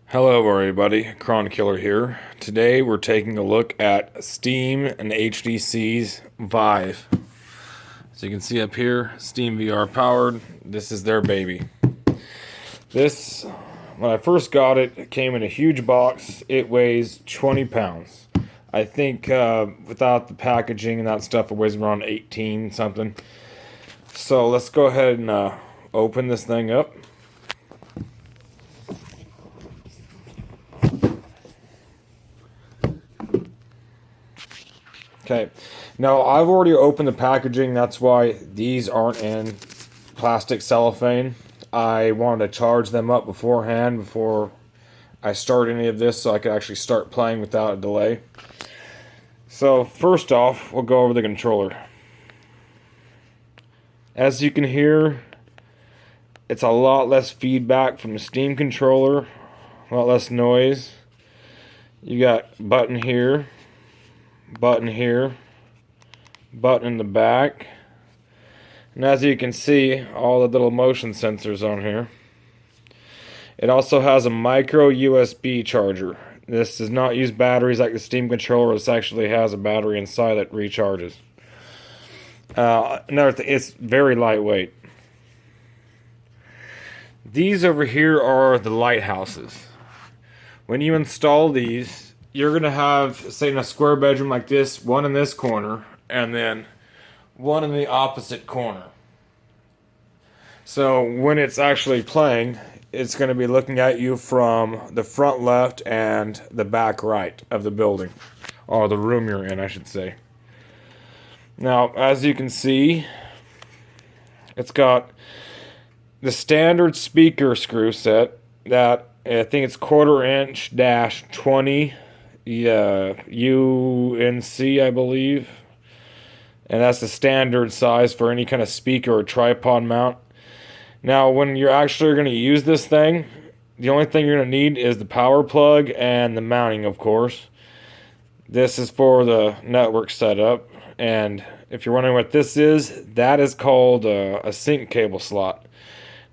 Hello everybody, cronkllr here. Today we're taking a look at Steam and HTC's Vive. So you can see up here, Steam VR powered. This is their baby. This, when I first got it, it came in a huge box. It weighs 20 pounds. I think without the packaging and that stuff, it weighs around 18 something. So let's go ahead and open this thing up. Okay, now I've already opened the packaging, that's why these aren't in plastic cellophane. I wanted to charge them up beforehand before I start any of this so I could actually start playing without a delay. So first off, we'll go over the controller. As you can hear, it's a lot less feedback from the Steam controller, a lot less noise. You got button here, button here, button in the back, and as you can see, all the little motion sensors on here. It also has a micro USB charger. This does not use batteries like the Steam controller. This actually has a battery inside that recharges. Another thing, it's very lightweight. These over here are the lighthouses. When you install these, you're going to have, say in a square bedroom like this, one in this corner, and then one in the opposite corner. So when it's actually playing, it's going to be looking at you from the front left and the back right of the building. Or the room you're in, I should say. Now, as you can see, it's got the standard speaker screw set that I think it's 1/4 inch -20 UNC, I believe. And that's the standard size for any kind of speaker or tripod mount. Now, when you're actually going to use this thing, the only thing you're going to need is the power plug and the mounting, of course. This is for the network setup. And if you're wondering what this is, that is called a sync cable slot.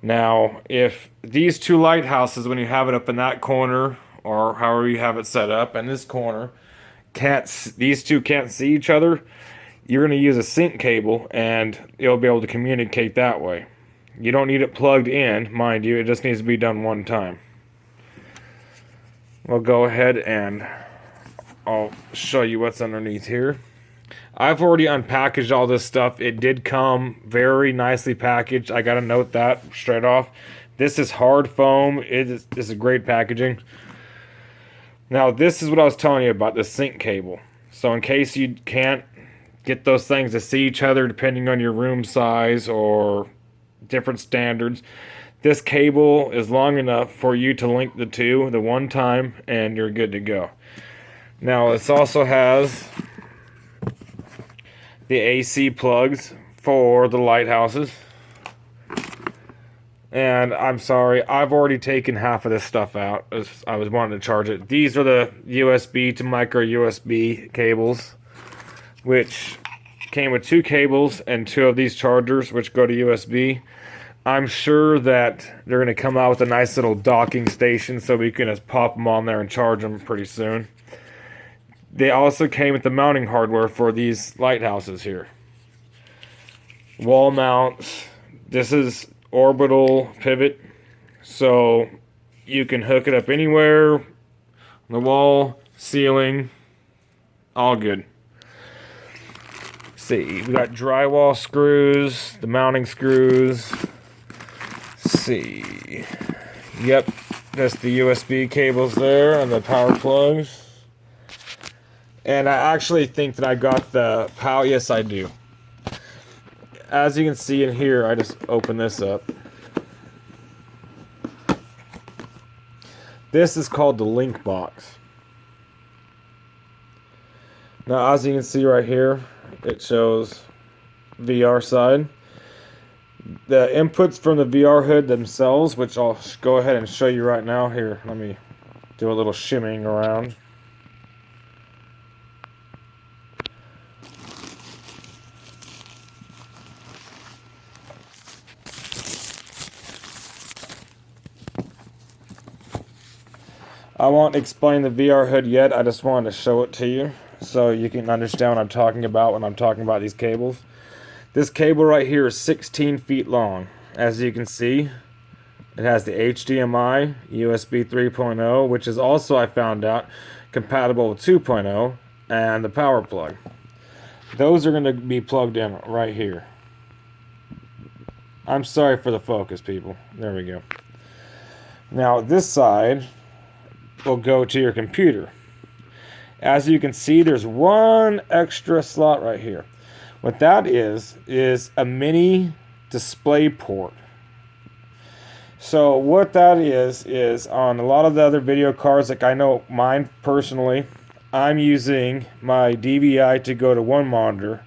Now, if these two lighthouses, when you have it up in that corner, or however you have it set up, in this corner, these two can't see each other, you're going to use a sync cable, and you'll be able to communicate that way. You don't need it plugged in, mind you, it just needs to be done one time. We'll go ahead and I'll show you what's underneath here. I've already unpackaged all this stuff. It did come very nicely packaged. I gotta note that straight off. This is hard foam. This is great packaging. Now, this is what I was telling you about the sync cable. So in case you can't get those things to see each other depending on your room size or different standards, this cable is long enough for you to link the two the one time and you're good to go. Now, this also has the AC plugs for the lighthouses. And I'm sorry, I've already taken half of this stuff out as I was wanting to charge it. These are the USB to micro USB cables, which came with 2 cables and 2 of these chargers, which go to USB. I'm sure that they're going to come out with a nice little docking station so we can just pop them on there and charge them pretty soon. They also came with the mounting hardware for these lighthouses here. Wall mounts. This is orbital pivot, so you can hook it up anywhere, on the wall, ceiling, all good. See, we got drywall screws, the mounting screws. See, yep, that's the USB cables there and the power plugs. And I actually think that I got the power. Yes, I do. As you can see in here, I just open this up. This is called the link box. Now, as you can see right here, it shows VR side. The inputs from the VR hood themselves, which I'll go ahead and show you right now. Here, let me do a little shimmying around. I won't explain the VR hood yet, I just wanted to show it to you so you can understand what I'm talking about when I'm talking about these cables. This cable right here is 16 feet long. As you can see, it has the HDMI, USB 3.0, which is also, I found out, compatible with 2.0, and the power plug. Those are going to be plugged in right here. I'm sorry for the focus, people. There we go. Now, this side will go to your computer. As you can see, there's one extra slot right here. What that is a mini display port. So what that is on a lot of the other video cards, like I know mine personally, I'm using my DVI to go to one monitor,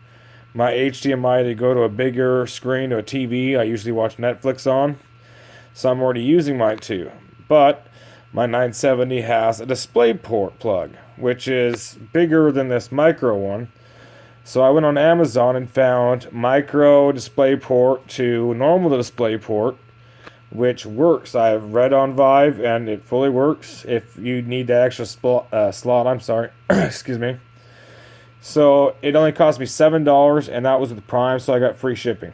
my HDMI to go to a bigger screen, to a TV I usually watch Netflix on. So I'm already using mine too. But my 970 has a display port plug, which is bigger than this micro one. So I went on Amazon and found micro display port to normal display port, which works. I've read on Vive and it fully works if you need the extra slot. I'm sorry. Excuse me. So it only cost me $7 and that was with Prime, so I got free shipping.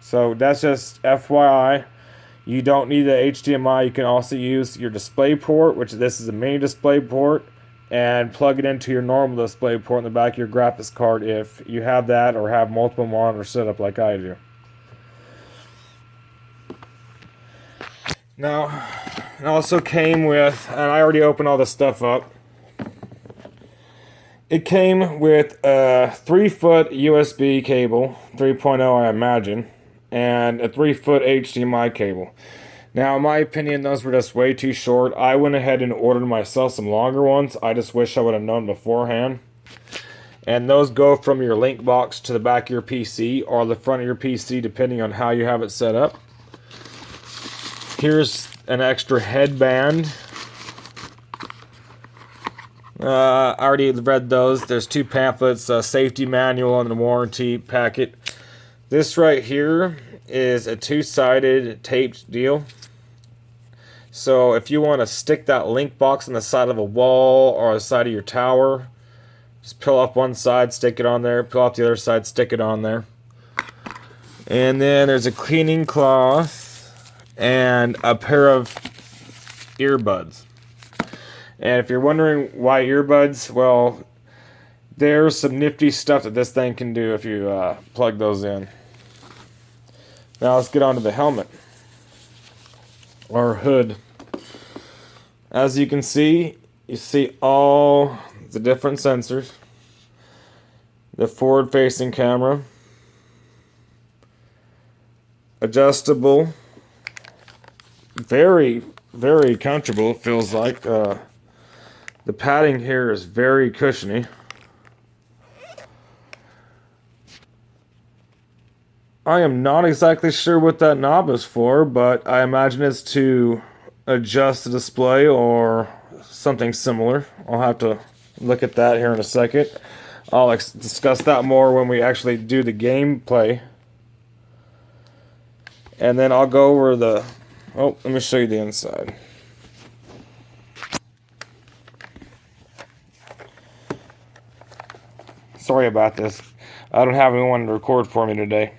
So that's just FYI. You don't need the HDMI. You can also use your display port, which this is a mini display port, and plug it into your normal display port in the back of your graphics card if you have that or have multiple monitors set up like I do. Now, it also came with, and I already opened all this stuff up, it came with a 3-foot USB cable, 3.0 I imagine, and a 3-foot HDMI cable. Now, in my opinion, those were just way too short. I went ahead and ordered myself some longer ones. I just wish I would have known beforehand. And those go from your link box to the back of your PC or the front of your PC, depending on how you have it set up. Here's an extra headband. I already read those. There's 2 pamphlets, a safety manual and a warranty packet. This right here is a 2-sided taped deal. So if you want to stick that link box on the side of a wall or the side of your tower, just peel off one side, stick it on there, peel off the other side, stick it on there. And then there's a cleaning cloth and a pair of earbuds. And if you're wondering why earbuds, well, there's some nifty stuff that this thing can do if you plug those in. Now let's get on to the helmet, or hood. As you can see, you see all the different sensors. The forward-facing camera. Adjustable. Very, very comfortable, it feels like. The padding here is very cushiony. I am not exactly sure what that knob is for, but I imagine it's to adjust the display or something similar. I'll have to look at that here in a second. I'll discuss that more when we actually do the gameplay. And then I'll go over the... Oh, let me show you the inside. Sorry about this. I don't have anyone to record for me today.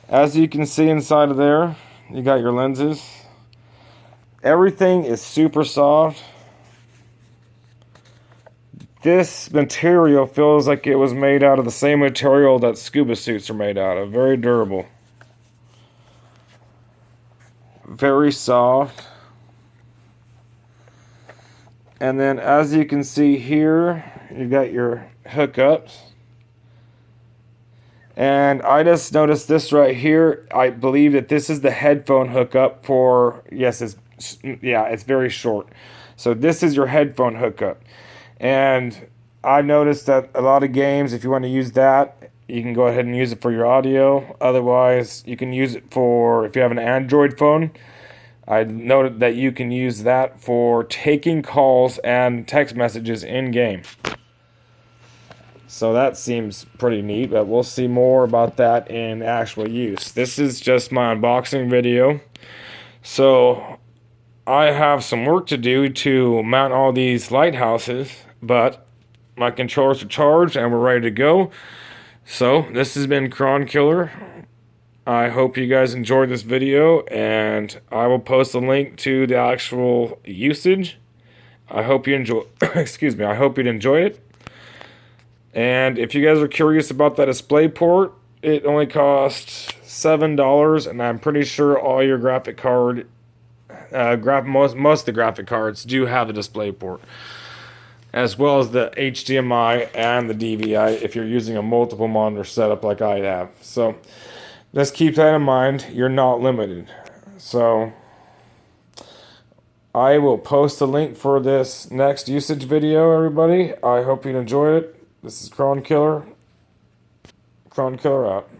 As you can see inside of there, you got your lenses. Everything is super soft. This material feels like it was made out of the same material that scuba suits are made out of. Very durable. Very soft. And then as you can see here, you got your hookups. And I just noticed this right here. I believe that this is the headphone hookup for, yes, it's very short. So this is your headphone hookup. And I noticed that a lot of games, if you want to use that, you can go ahead and use it for your audio. Otherwise, you can use it for, if you have an Android phone, I noted that you can use that for taking calls and text messages in-game. So that seems pretty neat, but we'll see more about that in actual use. This is just my unboxing video. So I have some work to do to mount all these lighthouses, but my controllers are charged and we're ready to go. So this has been cronkllr. I hope you guys enjoyed this video, and I will post a link to the actual usage. I hope you enjoy. Excuse me. I hope you'd enjoy it. And if you guys are curious about that display port, it only costs $7, and I'm pretty sure all your graphic card, most of the graphic cards do have a display port, as well as the HDMI and the DVI if you're using a multiple monitor setup like I have. So just keep that in mind. You're not limited. So I will post a link for this next usage video, everybody. I hope you enjoyed it. This is cronkllr. cronkllr out.